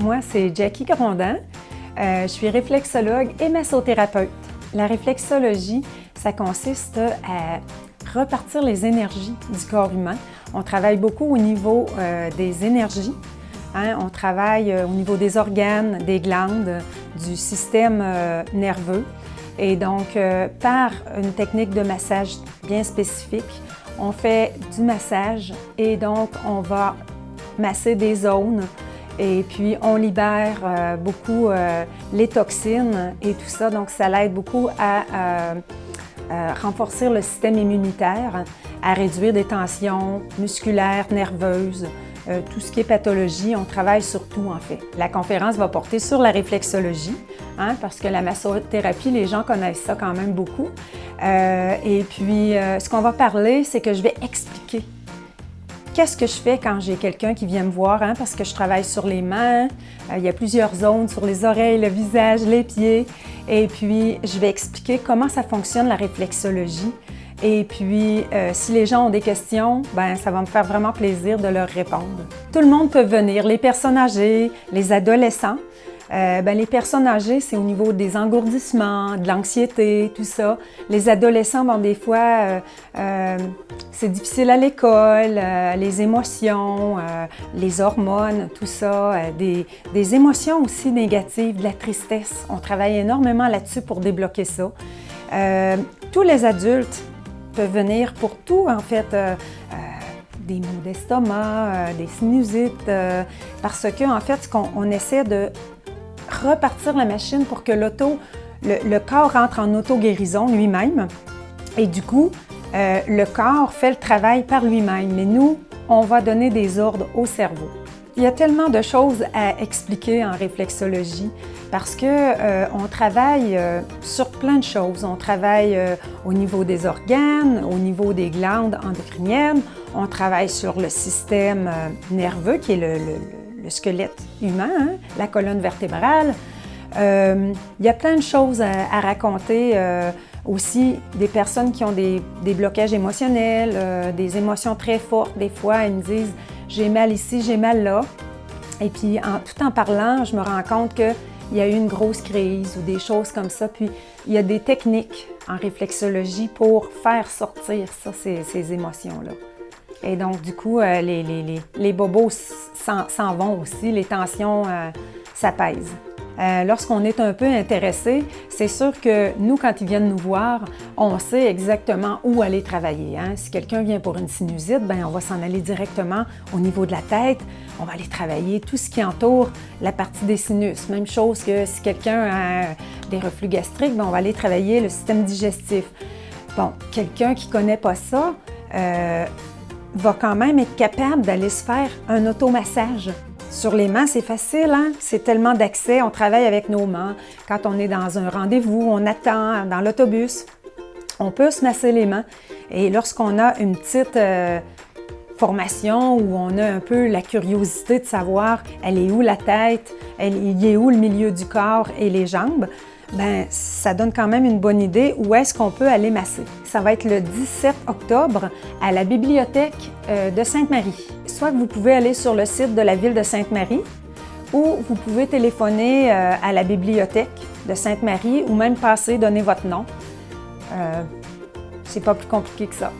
Moi, c'est Jackie Grondin. Je suis réflexologue et massothérapeute. La réflexologie, ça consiste à repartir les énergies du corps humain. On travaille beaucoup au niveau des énergies. On travaille au niveau des organes, des glandes, du système nerveux. Et donc, par une technique de massage bien spécifique, on fait du massage et donc on va masser des zones et puis on libère beaucoup les toxines et tout ça. Donc, ça l'aide beaucoup à renforcer le système immunitaire, à réduire des tensions musculaires, nerveuses, tout ce qui est pathologie, on travaille sur tout en fait. La conférence va porter sur la réflexologie, parce que la massothérapie, les gens connaissent ça quand même beaucoup. Et puis, ce qu'on va parler, c'est que je vais expliquer qu'est-ce que je fais quand j'ai quelqu'un qui vient me voir, parce que je travaille sur les mains, il y a plusieurs zones sur les oreilles, le visage, les pieds. Et puis, je vais expliquer comment ça fonctionne la réflexologie. Et puis, si les gens ont des questions, ça va me faire vraiment plaisir de leur répondre. Tout le monde peut venir, les personnes âgées, les adolescents. Les personnes âgées, c'est au niveau des engourdissements, de l'anxiété, tout ça. Les adolescents, des fois, c'est difficile à l'école, les émotions, les hormones, tout ça, des émotions aussi négatives, de la tristesse. On travaille énormément là-dessus pour débloquer ça. Tous les adultes peuvent venir pour tout, en fait, des maux d'estomac, des sinusites, parce que, en fait, on essaie de repartir la machine pour que le corps entre en auto-guérison lui-même. Et du coup, le corps fait le travail par lui-même, mais nous, on va donner des ordres au cerveau. Il y a tellement de choses à expliquer en réflexologie parce qu'on travaille sur plein de choses. On travaille au niveau des organes, au niveau des glandes endocriniennes, on travaille sur le système nerveux qui est le squelette humain, la colonne vertébrale. Il y a plein de choses à raconter. Aussi, des personnes qui ont des blocages émotionnels, des émotions très fortes. Des fois, elles me disent « j'ai mal ici, j'ai mal là ». Et puis, tout en parlant, je me rends compte qu'il y a eu une grosse crise ou des choses comme ça. Puis, il y a des techniques en réflexologie pour faire sortir ça, ces émotions-là. Et donc, du coup, les bobos s'en vont aussi, les tensions s'apaisent. Lorsqu'on est un peu intéressé, c'est sûr que nous, quand ils viennent nous voir, on sait exactement où aller travailler. Si quelqu'un vient pour une sinusite, on va s'en aller directement au niveau de la tête. On va aller travailler tout ce qui entoure la partie des sinus. Même chose que si quelqu'un a des reflux gastriques, on va aller travailler le système digestif. Bon, quelqu'un qui ne connaît pas ça va quand même être capable d'aller se faire un automassage. Sur les mains, c'est facile, c'est tellement d'accès, on travaille avec nos mains. Quand on est dans un rendez-vous, on attend dans l'autobus, on peut se masser les mains. Et lorsqu'on a une petite formation où on a un peu la curiosité de savoir elle est où la tête, il est où le milieu du corps et les jambes, ça donne quand même une bonne idée où est-ce qu'on peut aller masser. Ça va être le 17 octobre à la bibliothèque de Sainte-Marie. Soit que vous pouvez aller sur le site de la ville de Sainte-Marie ou vous pouvez téléphoner à la bibliothèque de Sainte-Marie ou même passer, donner votre nom. C'est pas plus compliqué que ça.